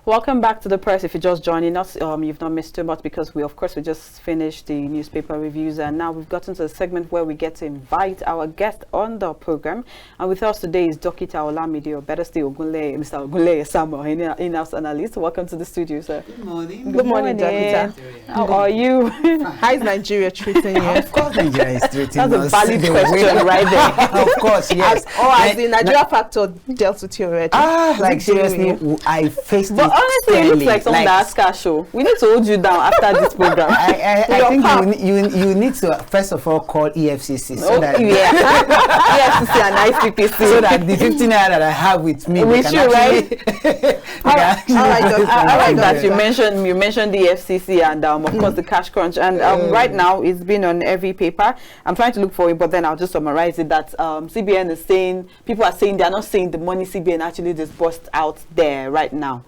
Welcome back to the press. If you're just joining us, you've not missed too much because we just finished the newspaper reviews, and now we've gotten to the segment where we get to invite our guest on the program. And with us today is Dr. Olamide, or better still, Mr. Ogunleke Samuel, in-house analyst. Welcome to the studio, sir. Good morning. Good morning, Dr. How are you? How is Nigeria treating you? Of course, Nigeria is treating us. That's a valid question right there. Of course, yes. Has the Nigeria factor dealt with you already? Like seriously, I faced it. Honestly, it looks like someone that asked our show. We need to hold you down after this program. I think you need to first of all call EFCC so that EFCC and ICPC so that the 15 naira that I have with me. With you, right? I like that you mentioned the EFCC and of course the cash crunch, and right now it's been on every paper. I'm trying to look for it, but then I'll just summarize it that CBN is saying, people are saying they're not saying the money CBN actually disbursed out there right now.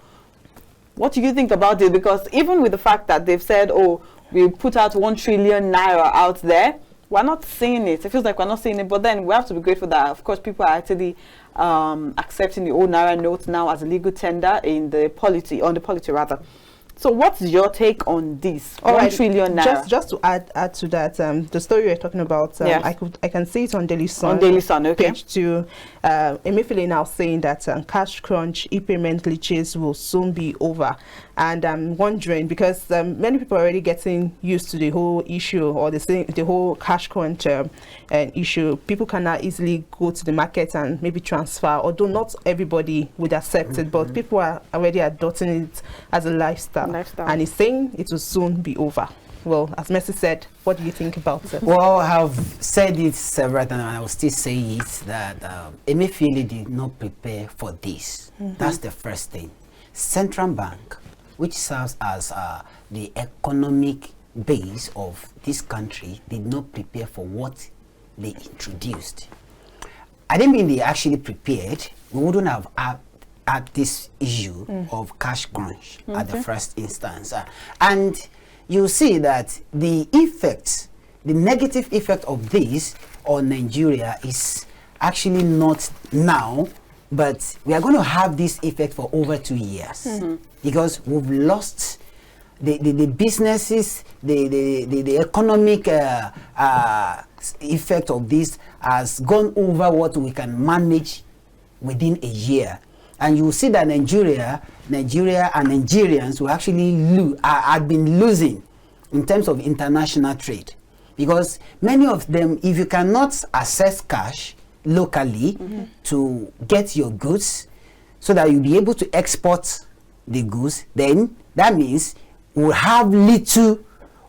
What do you think about it? Because even with the fact that they've said, oh, we put out 1 trillion naira out there, we're not seeing it. It feels like we're not seeing it. But then we have to be grateful that, of course, people are actually accepting the old naira notes now as a legal tender in the polity, rather. So what's your take on this? 1 trillion naira. Just to add to that, the story you're talking about, I can see it on Daily Sun. On Daily Sun, okay. Page 2. Emefiele now saying that cash crunch, e-payment glitches will soon be over. And I'm wondering, because many people are already getting used to the whole issue, or the whole cash crunch issue. People can now easily go to the market and maybe transfer, although not everybody would accept it, but people are already adopting it as a lifestyle. And he's saying it will soon be over. Well, as Messi said, what do you think about it? Well, I've said it several times, and I will still say it, that Emefiele did not prepare for this. That's the first thing. Central Bank, which serves as the economic base of this country, did not prepare for what they introduced. I didn't mean they actually prepared. We wouldn't have had this issue of cash crunch at the first instance. And you see that the negative effect of this on Nigeria is actually not now, but we are going to have this effect for over 2 years because we've lost the businesses, the economic effect of this has gone over what we can manage within a year. And you will see that Nigeria and Nigerians will actually have been losing in terms of international trade, because many of them, if you cannot access cash locally to get your goods so that you'll be able to export the goods, then that means we'll have little,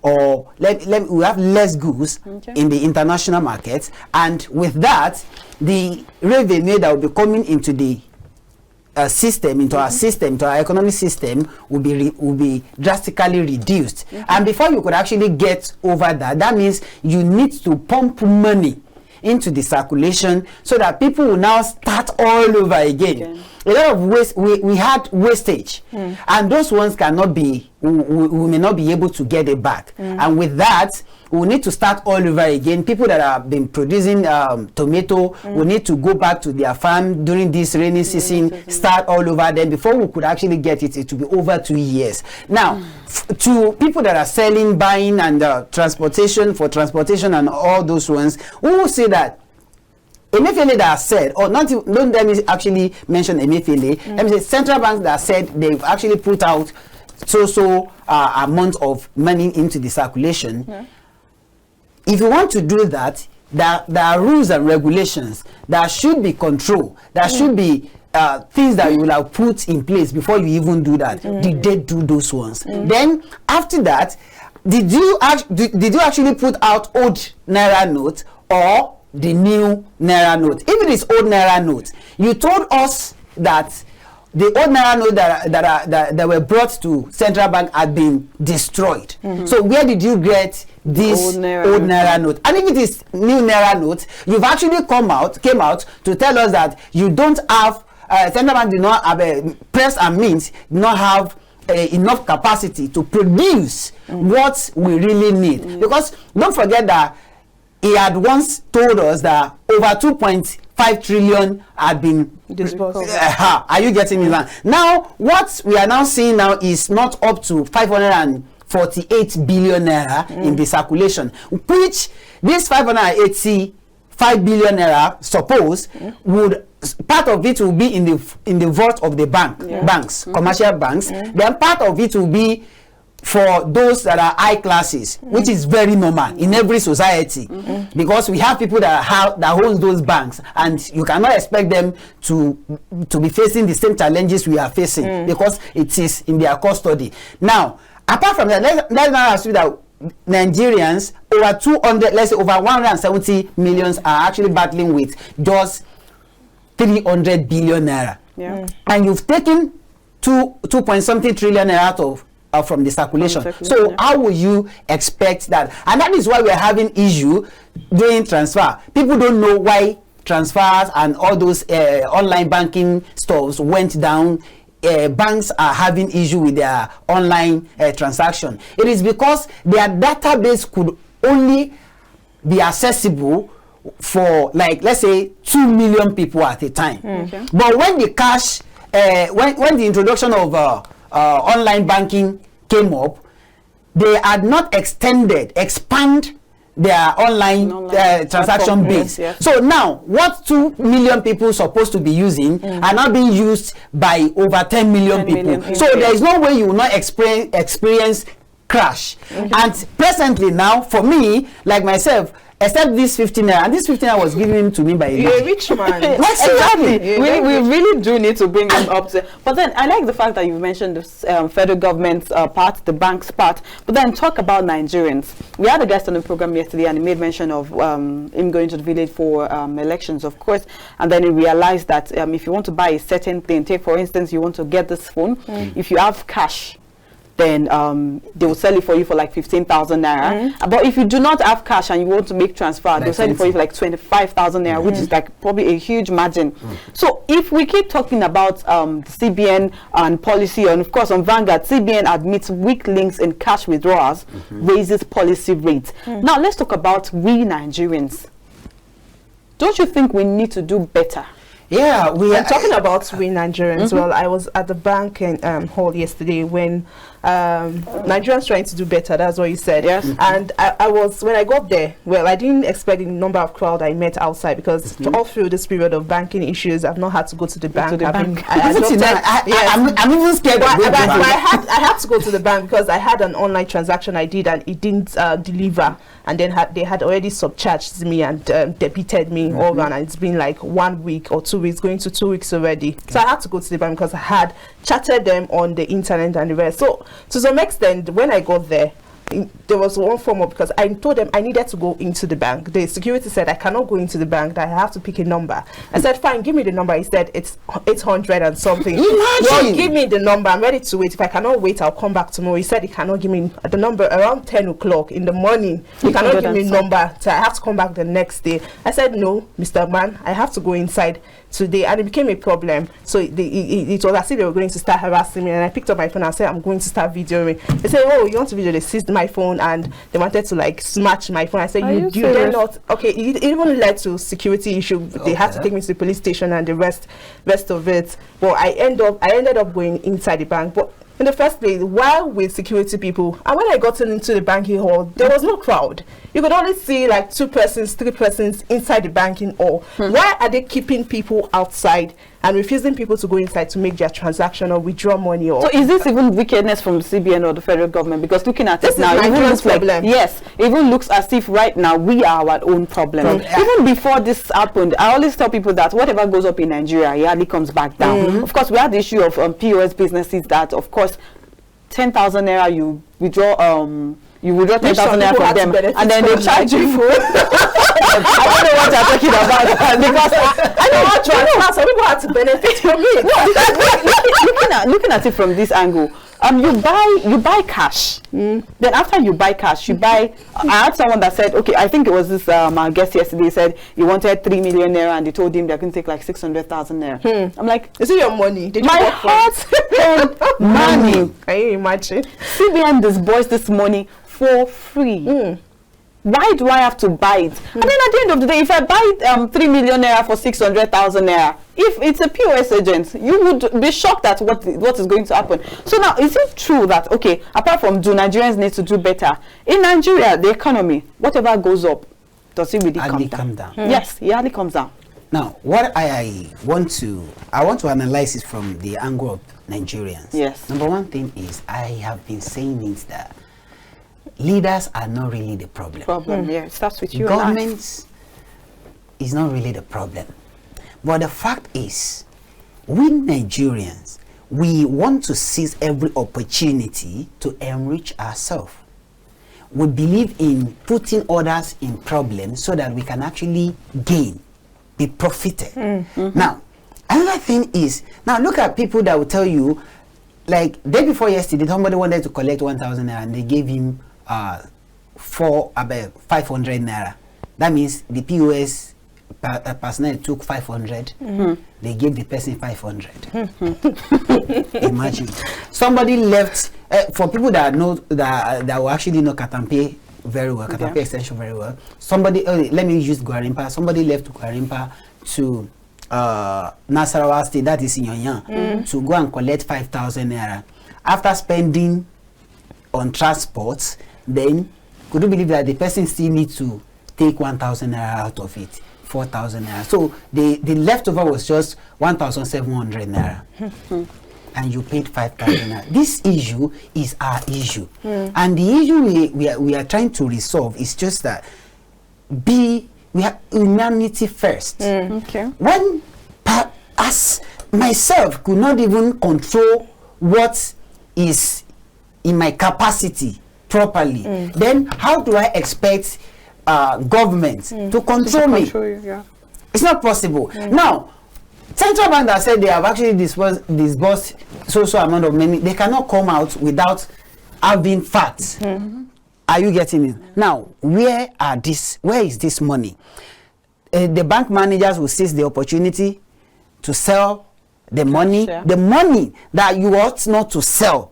or we'll have less goods in the international market, and with that, the revenue that will be coming into the system, into our economic system, will be drastically reduced. And before you could actually get over that, that means you need to pump money into the circulation so that people will now start all over again. A lot of waste, we had wastage, and those ones cannot be, we may not be able to get it back. And with that, we need to start all over again. People that have been producing tomato will need to go back to their farm during this rainy season, start all over. Then before we could actually get it, it will be over 2 years. Now, to people that are selling, buying, and transportation and all those ones, we will say that Emefiele that said, or not, don't let me actually mention Emefiele, let me say central banks that said they've actually put out so amount of money into the circulation. If you want to do that, there are rules and regulations. There should be control. There should be things that you will have put in place before you even do that. Did they do those ones? Then after that, did you actually put out old naira notes or the new naira note? If it is old naira note, you told us that the old naira note that were brought to central bank had been destroyed. So where did you get this old naira note? And if it is new naira note, you've actually came out to tell us that you don't have central bank did not have press and mint, did not have enough capacity to produce what we really need. Because don't forget that he had once told us that over 2.5 trillion had been disbursed. Are you getting me now? What we are now seeing now is not up to 548 billion naira in the circulation, which this 585 billion naira suppose would, part of it will be in the vault of the banks, commercial banks. Then part of it will be for those that are high classes, which is very normal in every society, because we have people that hold those banks, and you cannot expect them to be facing the same challenges we are facing, because it is in their custody. Now, apart from that, let's now assume that Nigerians, over 200, let's say over 170 millions, are actually battling with just 300 billion naira. And you've taken 2 point something trillion naira out of from the circulation. So how will you expect that? And that is why we're having issue doing transfer. People don't know why transfers and all those online banking stores went down. Banks are having issue with their online transaction. It is because their database could only be accessible for, like, let's say 2 million people at a time. But when the cash, when the introduction of online banking came up, they had not expand their online transaction base. So now, what 2 million people supposed to be using are now being used by over 10 million people. So there is no way you will not experience crash. And presently now, for me, like myself, except this 15 naira, and this 15 naira was given to me by a rich man. Exactly. We really do need to bring them up to. But then I like the fact that you mentioned the federal government's part, the bank's part. But then talk about Nigerians. We had a guest on the program yesterday, and he made mention of him going to the village for elections, of course. And then he realized that if you want to buy a certain thing, take for instance, you want to get this phone, if you have cash, then they will sell it for you for like 15,000 naira. But if you do not have cash and you want to make transfer, like they'll sell it for you for like 25,000 naira, which is like probably a huge margin. So if we keep talking about CBN and policy, and of course on Vanguard, CBN admits weak links in cash withdrawals, raises policy rates. Now let's talk about we Nigerians. Don't you think we need to do better? Yeah, we are talking about we Nigerians. Well, I was at the bank in hall yesterday when Nigerians trying to do better. That's what you said. Yes. And I was, when I got there, well, I didn't expect the number of crowd I met outside, because all through this period of banking issues, I've not had to go to the bank. I'm even scared. But I had to go to the bank because I had an online transaction I did, and it didn't deliver. And then they had already subcharged me and debited me all around, and it's been like 1 week or 2 weeks, going to 2 weeks already. So I had to go to the bank because I had chatted them on the internet and the rest. So to some extent, when I got there, there was one form of, because I told them I needed to go into the bank. The security said I cannot go into the bank, that I have to pick a number. I said, fine, give me the number. He said it's 800 and something. Well, give me the number. I'm ready to wait. If I cannot wait, I'll come back tomorrow. He said he cannot give me the number around 10 o'clock in the morning. He cannot give me a number, so I have to come back the next day. I said, no, Mr. Man, I have to go inside today, and it became a problem. So it was as if they were going to start harassing me, and I picked up my phone and said, I'm going to start videoing. They said, oh, you want to video? They seized my phone and they wanted to like smash my phone. I said, you dare not. Okay, it even led to security issue. They had to take me to the police station and the rest of it. Well, I ended up going inside the bank. But in the first place, while with security people, and when I got into the banking hall, there was no crowd. You could only see like 2 persons, 3 persons inside the banking hall. Why are they keeping people outside and refusing people to go inside to make their transaction or withdraw money? Or so is this even wickedness from the CBN or the federal government? Because looking at this now, it even looks like, yes, it even looks as if right now we are our own problem. Even before this happened, I always tell people that whatever goes up in Nigeria, it hardly comes back down. Of course, we had the issue of POS businesses that, of course, 10,000 naira you withdraw 10,000 naira from them, and then they charge you for I don't know what you're talking about, because I know what transfer, some people have to benefit from it. Looking at it from this angle, you buy cash. Then after you buy cash, you buy. I had someone that said, okay, I think it was this my guest yesterday said he wanted 3 million naira, and they told him they're going to take like 600,000 naira. I'm like, is it your money? Did my hard-earned money. Can you imagine? CBN disbursed this money for free. Why do I have to buy it? And then at the end of the day, if I buy 3 million naira for 600,000 naira, if it's a POS agent, you would be shocked at what is going to happen. So now, is it true that, okay, apart from do Nigerians need to do better, in Nigeria, the economy, whatever goes up, does it really come down? Yes, it hardly comes down. Now, what I want to analyze it from the angle of Nigerians. Yes. Number one thing is, I have been saying is that leaders are not really the problem. Yeah, it starts with you. Governments is not really the problem. But the fact is, we Nigerians, we want to seize every opportunity to enrich ourselves. We believe in putting others in problems so that we can actually gain, be profited. Now, another thing is, now look at people that will tell you, like day before yesterday, somebody wanted to collect 1,000 naira and they gave him 500 naira. That means the POS personnel took 500. They gave the person 500. Imagine. Somebody left. For people that know that will actually know Katampe very well, Katampe extension very well. Somebody, let me use Gwarimpa. Somebody left Gwarimpa to Nasarawa State, that is in Yonyan, to go and collect 5,000 naira. After spending on transport, then could you believe that the person still needs to take 1,000 naira out of it, 4,000 naira. So the leftover was just 1,700 naira. And you paid 5,000 naira. This issue is our issue. And the issue we are trying to resolve is just that we have humanity first. Okay. When as myself could not even control what is in my capacity properly, then how do I expect government to control me? You, It's not possible. Now, Central Bank that said they have actually disbursed so amount of money, they cannot come out without having facts. Are you getting it? Now, where is this money? The bank managers will seize the opportunity to sell the money that you ought not to sell.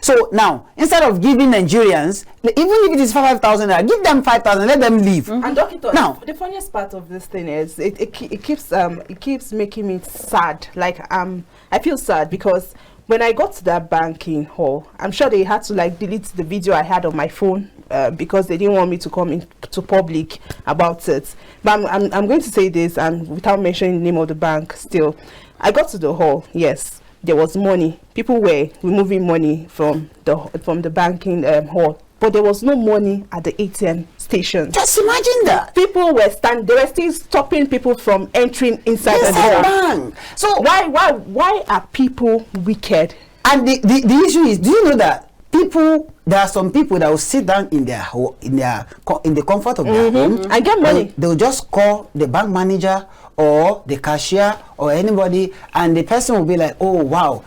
So now, instead of giving Nigerians, even if it is 5,000, give them 5,000, let them leave. And Doctor, now, the funniest part of this thing is it keeps making me sad. Like I feel sad because when I got to that banking hall, I'm sure they had to like delete the video I had on my phone because they didn't want me to come into public about it. But I'm going to say this, and without mentioning the name of the bank, still, I got to the hall. Yes, there was money. People were removing money from the banking hall, but there was no money at the ATM station. Just imagine that. People were they were still stopping people from entering inside the bank. So why are people wicked? And the issue is, do you know that there are some people that will sit down in the comfort of their home and get money. They'll just call the bank manager or the cashier or anybody, and the person will be like, oh wow,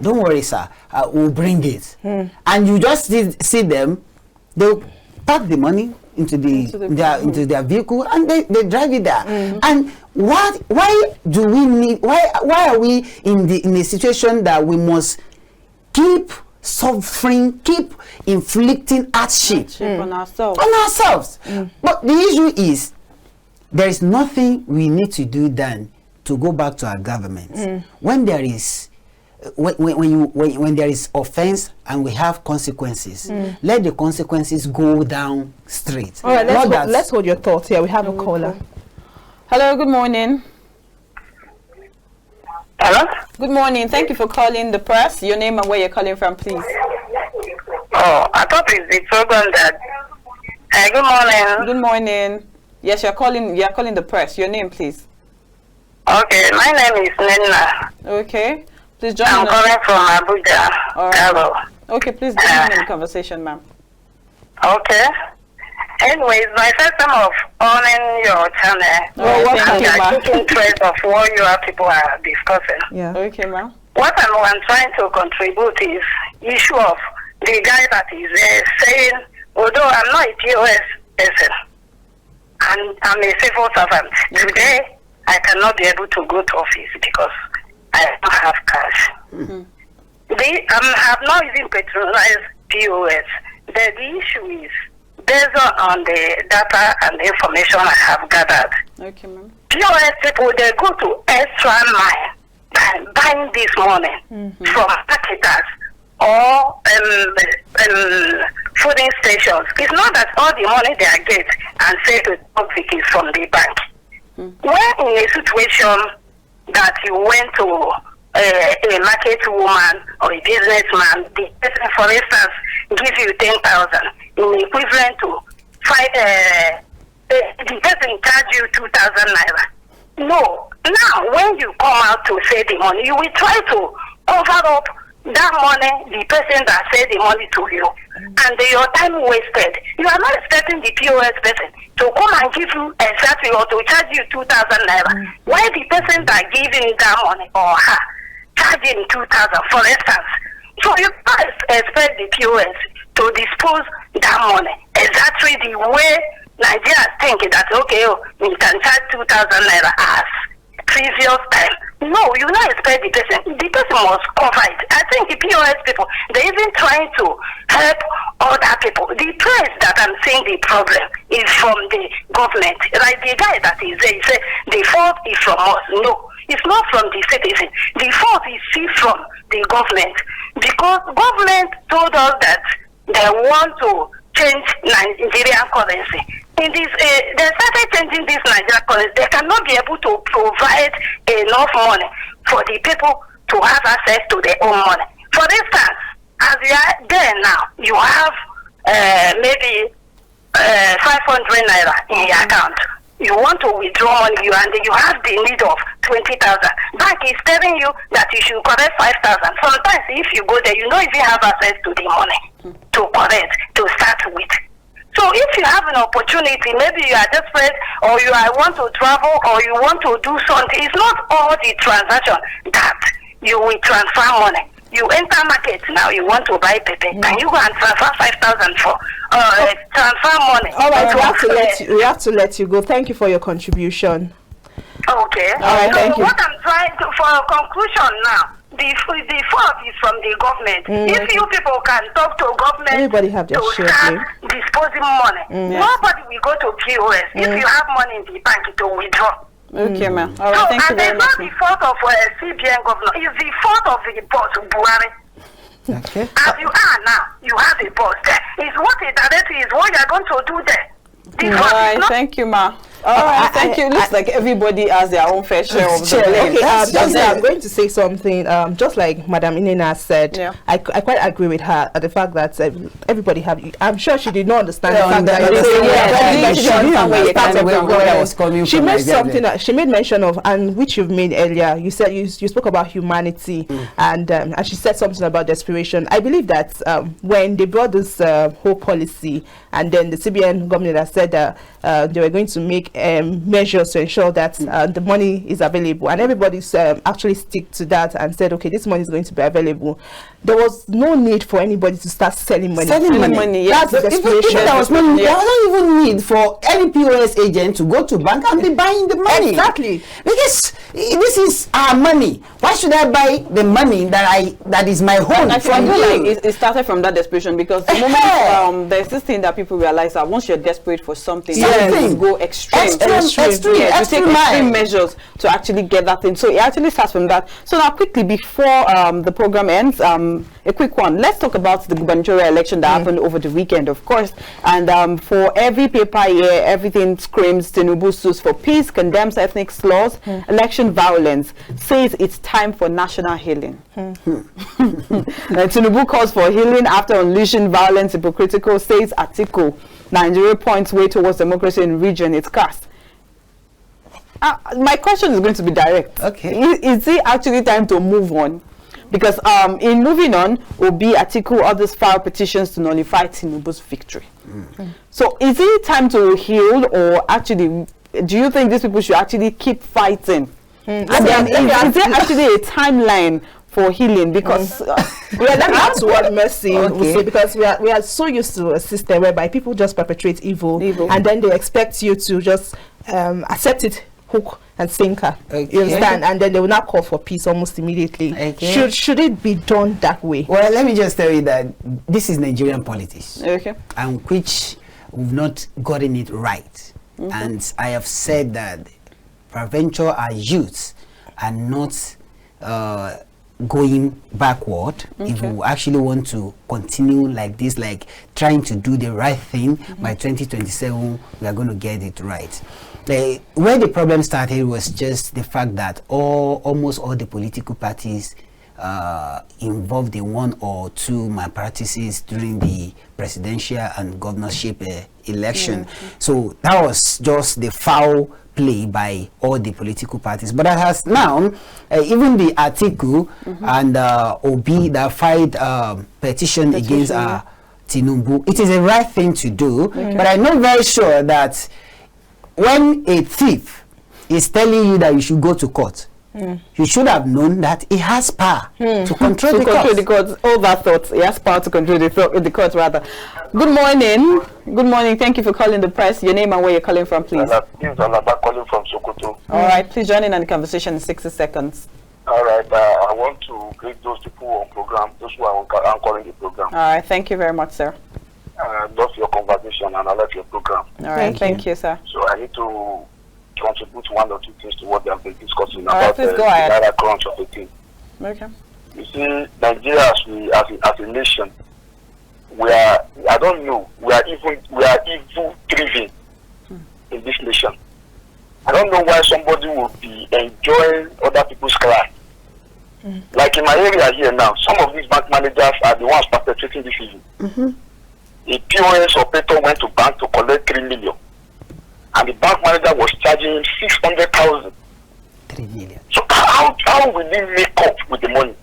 don't worry sir, we'll bring it. And you just see them, they'll pack the money into their vehicle and they drive it there. And why are we in a situation that we must keep suffering, keep inflicting hardship on ourselves? But the issue is, there is nothing we need to do then to go back to our government. When there is when there is offense and we have consequences, let the consequences go down straight. All right, let's hold your thoughts here. We have a caller. Hello, good morning. Hello? Good morning. Thank you for calling the press. Your name and where you're calling from, please. Oh, I thought it's the program that... good morning. Good morning. Yes, you're calling the press. Your name, please. Okay, my name is Nena. Okay. Please join I'm calling from Abuja. All right. Okay, please join in the conversation, ma'am. Okay. Anyways, my first time of owning your channel. Thank you, I took interest of what your people are discussing. Yeah. Okay, ma'am. What I'm trying to contribute is issue of the guy that is saying, although I'm not a POS person, and I'm a civil servant, today I cannot be able to go to office because I don't have cash. I have not even patronized POS. The issue is, based on the data and the information I have gathered, Okay, ma'am. POS people, they go to extra mile by buying this money from marketers or fooding stations. It's not that all the money they are get and say to the public is from the bank. When in a situation that you went to a market woman or a businessman, the person, for instance, give you 10,000 in equivalent to the person charge you 2,000 naira. No. Now, when you come out to say the money, you will try to cover up that money, the person that said the money to you, and your time wasted. You are not expecting the POS person to come and give you exactly or to charge you 2,000 naira. Why the person that giving that money or her charging 2,000, for instance? So you can't expect the POS to dispose that money exactly the way Nigeria think that, okay, we can charge 2,000 naira as previous time. No, you not expect the person. The person must cover it. I think the POS people, they're even trying to help other people. The place that I'm saying the problem is from the government. Like the guy that is there, he said the fault is from us. No, it's not from the citizen. The fault is still from the government. Because government told us that they want to change Nigerian currency. In this, they started changing this Nigerian currency. They cannot be able to provide enough money for the people to have access to their own money. For instance, as you are there now, you have maybe 500 naira in your account. You want to withdraw money, and you have the need of 20,000. Bank is telling you that you should collect 5,000. Sometimes, if you go there, you don't even have access to the money to collect, to start with. So if you have an opportunity, maybe you are desperate, or you want to travel, or you want to do something, it's not all the transaction that you will transfer money. You enter market now, you want to buy paper, and you go and transfer 5,000 for transfer money. All right, we have to let you go. Thank you for your contribution. Okay. All right, thank you. What I'm trying to, for a conclusion now, the fault is from the government. If you people can talk to government, everybody have their to share, start disposing money. Nobody will go to POS if you have money in the bank to withdraw. Okay, ma'am. All right, thank you very much. And it's not the fault of CBN governor. It's the fault of the boss, Buhari. Okay. As you are now, you have a boss there. It's what a director is, what you are going to do there. All right, thank you, ma. All right, thank you. Looks like everybody has their own fair share of the blame. Okay, I'm going to say something. Just like Madam Inena said, I quite agree with her at the fact that everybody have. I'm sure she did not understand the fact that she made something. She made mention of, and which you've made earlier. You said you spoke about humanity, and she said something about desperation. I believe that when they brought this whole policy, and then the CBN government has said that they were going to make measures to ensure that the money is available, and everybody's actually stick to that and said, okay, this money is going to be available. There was no need for anybody to start selling money. Yes. That's desperation. There was no even need for any POS agent to go to bank and be buying the money. Exactly. Because this is our money. Why should I buy the money that is my own? I feel like it started from that desperation, because the moment there's this thing that people realize that once you're desperate for something, you go extreme. You take extreme measures to actually get that thing. So it actually starts from that. So now quickly, before the program ends, a quick one. Let's talk about the gubernatorial election that happened over the weekend, of course. And for every paper here, everything screams Tinubu sues for peace, condemns ethnic slurs, election violence, says it's time for national healing. Tinubu calls for healing after unleashing violence, hypocritical, says Atiku. Nigeria points way towards democracy in region it's cast. My question is going to be direct. Okay. Is it actually time to move on? Because in moving on, Obi, Atiku, others file petitions to nullify Tinubu's victory. So is it time to heal, or actually, do you think these people should actually keep fighting? And then is there actually a timeline for healing? Because that's what Mercy will say, because we are so used to a system whereby people just perpetrate evil. And then they expect you to just accept it hook and sinker. You understand? And then they will not call for peace almost immediately. Should it be done that way? Well, let me just tell you that this is Nigerian politics, and which we've not gotten it right. And I have said that peradventure our youths are not going backward. If we actually want to continue like this, like trying to do the right thing, by 2027 we are going to get it right. Where the problem started was just the fact that almost all the political parties involved in one or two malpractices during the presidential and governorship election. So that was just the foul play by all the political parties. But that has now, even the Atiku and Obi that filed petition against Tinubu, it is a right thing to do. But I'm not very sure that when a thief is telling you that you should go to court, you should have known that he has power to control the court. Overthought. He has power to control the court, rather. Good morning. Good morning. Thank you for calling the press. Your name and where you're calling from, please. This is Alaba calling from Sokoto. All right. Please join in on the conversation in 60 seconds. All right. I want to greet those people on program, those who are anchoring the program. All right. Thank you very much, sir. I love your conversation and I like your program. All right. Thank you, sir. So I need to contribute one or two things to what they have been discussing about the naira crunch of the thing. Okay. You see, Nigeria as a nation, we are evil driven in this nation. I don't know why somebody would be enjoying other people's cry. Like in my area here now, some of these bank managers are the ones perpetrating this evil. A POS operator went to bank to collect 3 million. And the bank manager was charging him 600,000. 3 million. So how will he make up with the money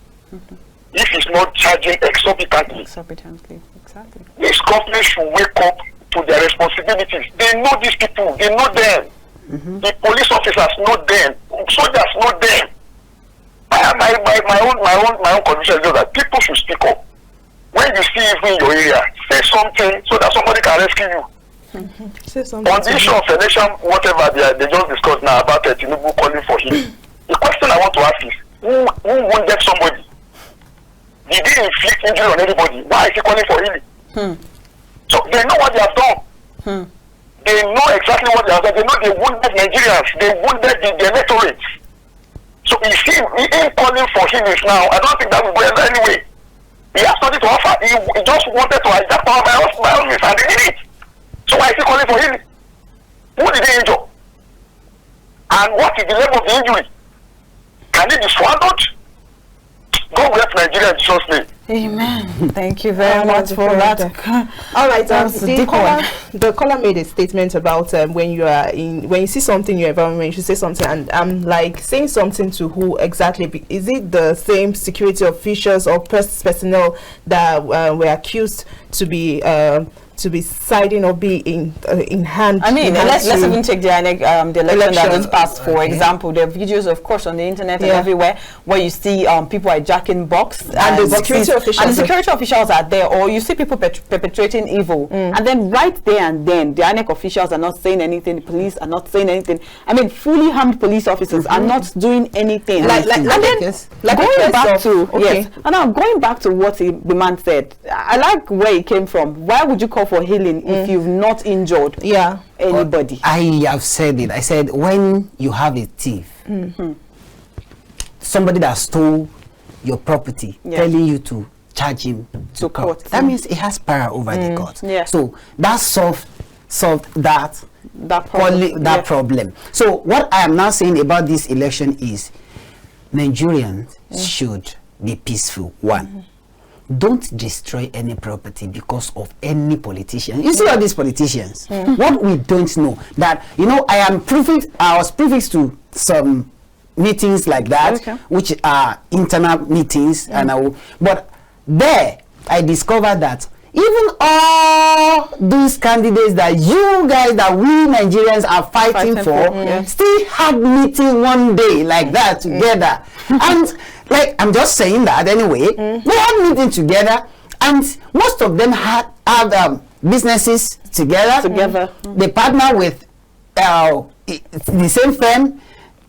if he's not charging exorbitantly? Exorbitantly, exactly. This government should wake up to their responsibilities. They know these people. They know them. The police officers know them. Soldiers know them. My own condition is that people should speak up. When you see even in your area, say something so that somebody can rescue you. On the issue of election, whatever they just discussed now about Tinubu calling for him. The question I want to ask is, who wounded somebody? Did he inflict injury on anybody? Why is he calling for healing? So they know what they have done. They know exactly what they have done. They know they wounded Nigerians. They wounded the electorate. So you see, him calling for healing now, I don't think that will go anyway. He has nothing to offer. He just wanted to hijack power by all means, and they did it. So why is he calling for healing? Who did he injure? And what is the level of the injury? Can it be swallowed? God bless Nigeria in Jesus' name. Amen. Thank you very much for that. All right, the caller made a statement about when you see something in your environment, you should say something, and I'm like saying something to who exactly? Is it the same security officials or personnel that were accused to be siding or be in hand? I mean, let's even take the election that just passed, for example. There are videos, of course, on the internet and everywhere where you see people hijacking box, and the security officials are there, or you see people perpetrating evil, and then right there and then the INEC officials are not saying anything, the police are not saying anything. I mean, fully armed police officers are not doing anything. Going back to what the man said, I like where he came from. Why would you call for healing if you've not injured anybody? I have said it. I said, when you have a thief, somebody that stole your property, telling you to charge him to court, that means he has power over the court. So that solved that problem. So what I am now saying about this election is Nigerians should be peaceful. One, don't destroy any property because of any politician. You see all these politicians, what we don't know, that, you know, I was privy to some meetings like that, which are internal meetings, but there I discovered that even all these candidates that you guys, that we Nigerians are fighting for, still had meeting one day like that together. And like, I'm just saying that anyway, they had meeting together, and most of them have businesses together. They partner with the same firm.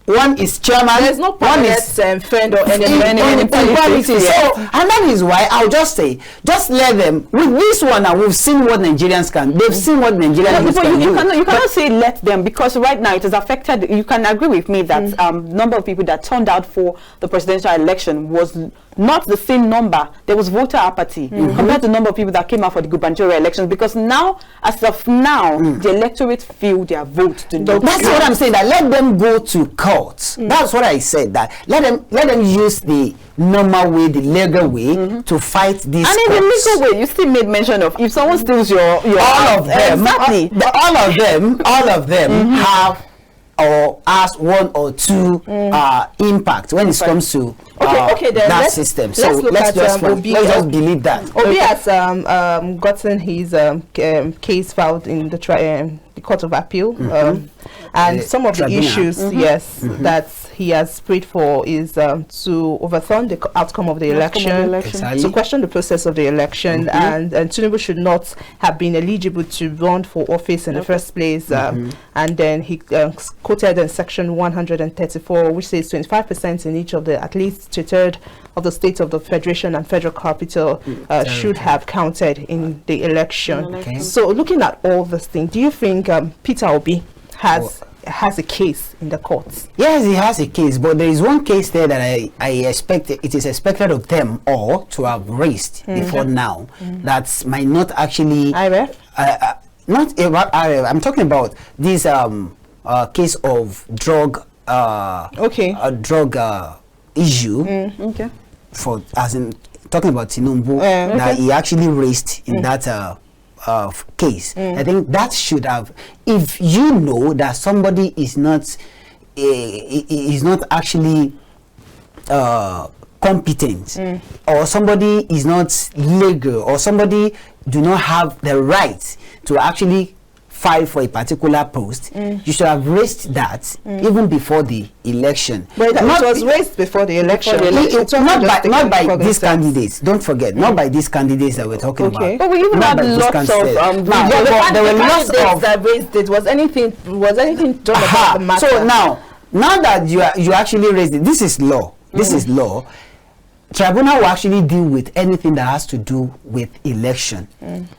one is chairman. There's no one is friend or enemy in politics. So, and that is why I'll just say, just let them. With this one, now we've seen what Nigerians can. They've seen what Nigerians can do. You cannot say let them, because right now it has affected. You can agree with me that number of people that turned out for the presidential election was not the same number. There was voter apathy compared to the number of people that came out for the gubernatorial elections, because now, as of now, the electorate feel their vote. That's what I'm saying, that let them go to court. That's what I said, that let them use the normal way, the legal way to fight this. And in the legal way, you still made mention of, if someone steals your all of them, exactly. all of them have or has one or two impact when it comes to that system. So let's just believe that. Obi has gotten his case filed in the Court of Appeal, and some of the issues, that he has prayed for is to overturn the outcome of the election, Exactly. to question the process of the election, and Tinubu should not have been eligible to run for office in the first place. And then he quoted in section 134, which says 25% in each of the, at least a third of the states of the federation and federal capital should have counted in the election. So looking at all this thing, do you think Peter Obi has a case in the courts? Yes, he has a case, but there is one case there that I expect, it is expected of them all to have raised before now, that might not actually IRF? Not about IRF. I'm talking about this case of drug drug issue for, as in talking about Tinubu, that he actually raised in that case. I think that should have, if you know that somebody is not actually competent, or somebody is not legal, or somebody do not have the right to actually file for a particular post, you should have raised that even before the election. But it was raised before the election. Not by these candidates. Don't forget, not by these candidates that we're talking about. But we even had lots of there were lots of that raised it. Was anything done about the matter? So now that you actually raised it, this is law. This is law. Tribunal will actually deal with anything that has to do with election,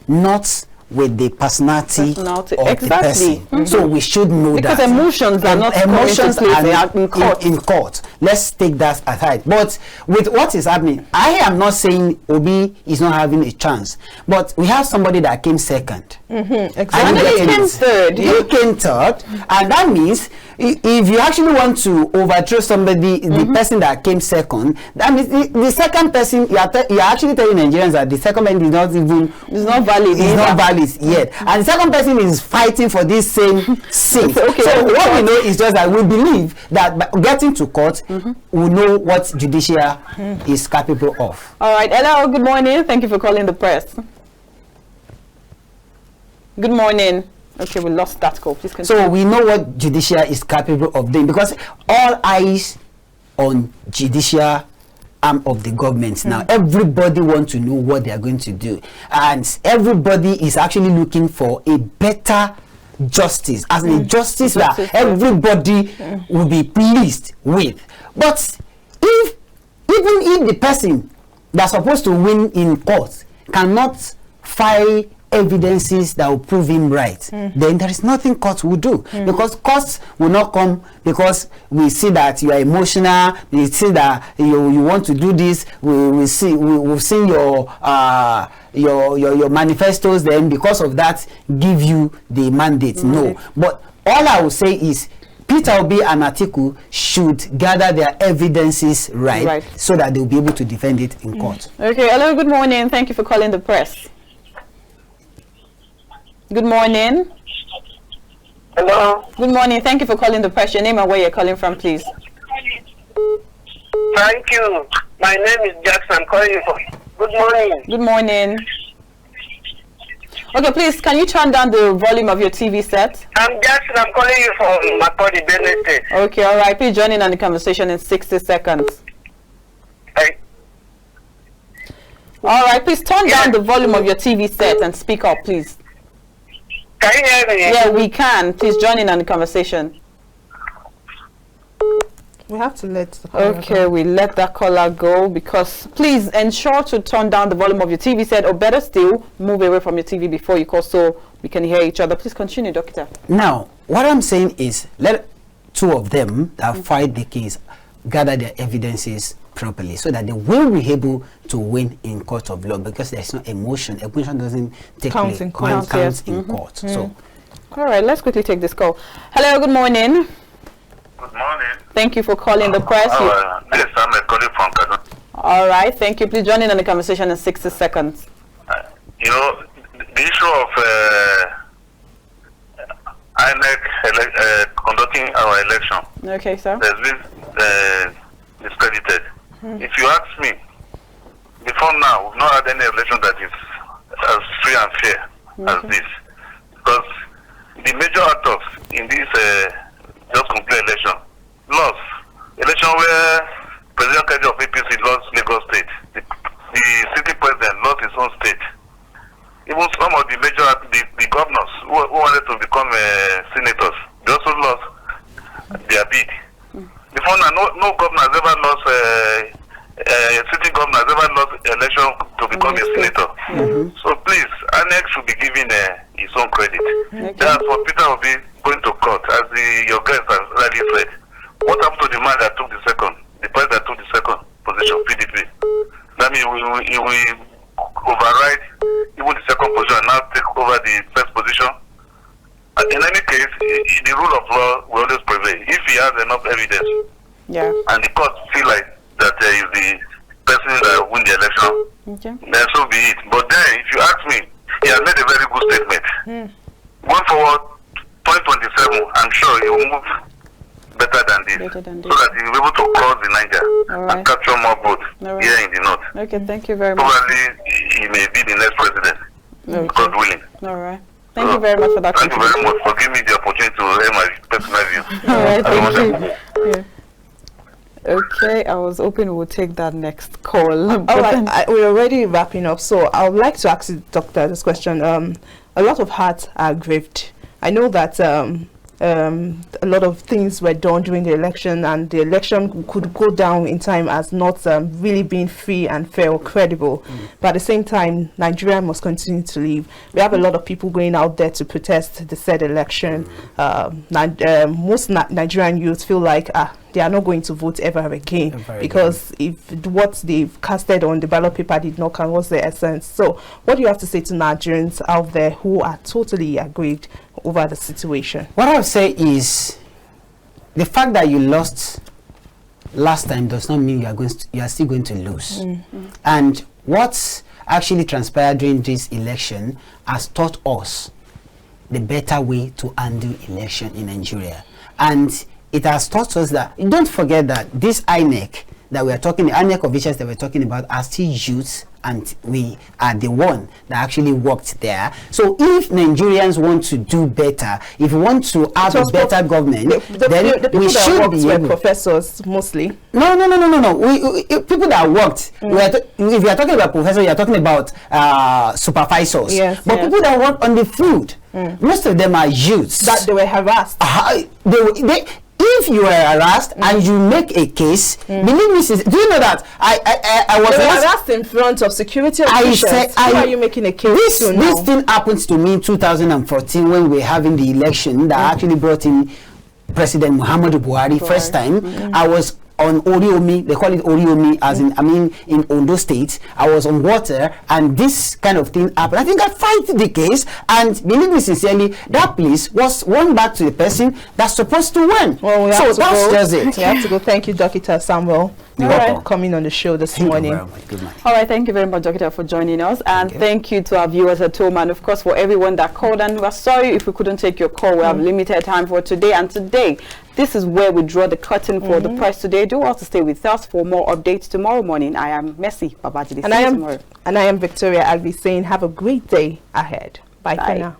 not with the personality of the person. So we should know because that. Emotions are not in court. Let's take that aside. But with what is happening, I am not saying Obi is not having a chance, but we have somebody that came second. Exactly. And he came third. He came third, and that means if you actually want to overthrow somebody, the person that came second, that means the second person, you're actually telling Nigerians that the second person is not even, it's not valid. It's not valid yet, and the second person is fighting for this same seat. So what we know is just that we believe that by getting to court, we know what judiciary is capable of. All right. Hello. Good morning. Thank you for calling the press. Good morning. Okay, we lost that call. Please continue. So we know what judiciary is capable of doing, because all eyes on judiciary arm of the government now. Everybody wants to know what they are going to do, and everybody is actually looking for a better justice, as a justice that everybody will be pleased with. But even if the person that's supposed to win in court cannot file evidences that will prove him right, then there is nothing court will do, because courts will not come because we see that you are emotional, we see that you want to do this, we've seen your manifestos, then because of that give you the mandate. No, but all I will say is Peter Obi and Atiku should gather their evidences right, so that they'll be able to defend it in court. Okay, hello, good morning. Thank you for calling the press. Good morning. Hello. Good morning. Thank you for calling the press. Your name and where you're calling from, please. Thank you. My name is Jackson. I'm calling you from. Good morning. Good morning. Okay, please, can you turn down the volume of your TV set? I'm Jackson. I'm calling you from Makodi, Benue State. Okay, all right. Please join in on the conversation in 60 seconds. All right, please turn down the volume of your TV set and speak up, please. Can you hear me? Yeah, we can. Please join in on the conversation. We have to let the caller Okay, we let that caller go, because please ensure to turn down the volume of your TV set, or better still, move away from your TV before you call so we can hear each other. Please continue, Doctor. Now, what I'm saying is, let two of them that fight the case gather their evidences properly, so that they will be able to win in court of law, because there's no emotion. Emotion doesn't take Counts place. in court. Counts in court. So, All right, let's quickly take this call. Hello, good morning. Good morning. Thank you for calling the press. Yes, I'm a colleague from Kaduna. All right, thank you. Please join in on the conversation in 60 seconds. You know, the issue of INEC conducting our election, Okay, sir. there's been discredited. If you ask me, before now, we've not had any election that is as free and fair as this. Because the major actors in this just complete election lost. Election where President Kedi of APC lost Lagos State. The city president lost his own state. Even some of the major, the governors who wanted to become senators, they also lost their bid. Before now, no governor has ever lost, city governor has ever lost election to become a senator. So please, INEC should be given his own credit. That's what Peter will be going to court, as your guest has already said. What happened to the man that took the second, the person that took the second position, PDP? That means he will override even the second position and now take over the first position. In any case, the rule of law will always prevail. If he has enough evidence, and the court feel like that is the person that win the election, then so be it. But then, if you ask me, he has made a very good statement. Going forward, 2027, I'm sure he will move better than this, so that he will be able to cross the Niger and capture more votes here in the north. Okay, thank you very much. Probably he may be the next president, God willing. All right. Thank you very much for that. Thank you very much for giving me the opportunity to hear my personal view. All right, thank you. Okay, I was hoping we would take that next call. All right, we're already wrapping up, so I would like to ask the doctor this question. A lot of hearts are grieved. I know that a lot of things were done during the election, and the election could go down in time as not really being free and fair or credible. But at the same time, Nigeria must continue to live. We have a lot of people going out there to protest the said election. Most Nigerian youth feel like they are not going to vote ever again, because if what they've casted on the ballot paper did not count, what's the essence? So what do you have to say to Nigerians out there who are totally aggrieved over the situation? what I would say is, the fact that you lost last time does not mean you are still going to lose. And what's actually transpired during this election has taught us the better way to handle election in Nigeria. And it has taught us that, don't forget that this INEC that we are talking, the INEC officials that we're talking about are still youths, and we are the one that actually worked there. So if Nigerians want to do better, if we want to have a better government, then we should be able. Professors mostly. No. People that worked. If you are talking about professors, you are talking about supervisors. Yes, but people that work on the field, most of them are youths. That they were harassed. If you are harassed and you make a case, believe me, do you know that I was harassed in front of security officials? Why are you making a case? This thing happens to me in 2014 when we were having the election that actually brought in President Muhammadu Buhari first time. I was on Oriomi, they call it Oriomi, as in Ondo State. I was on water, and this kind of thing happened. I think I fight the case, and believe me sincerely, that place was won back to the person that's supposed to win. Well, so that's just it. We have to go. Thank you, Dr. Samuel, for coming on the show this morning. Good morning. All right, thank you very much, Doctor, for joining us, and thank you to our viewers at home, and of course for everyone that called. And we're sorry if we couldn't take your call. We have limited time for today, and today this is where we draw the curtain for the press today. Do also stay with us for more updates tomorrow morning. I am Mercy Babajide, and I am Victoria Agbi saying have a great day ahead. Bye for now.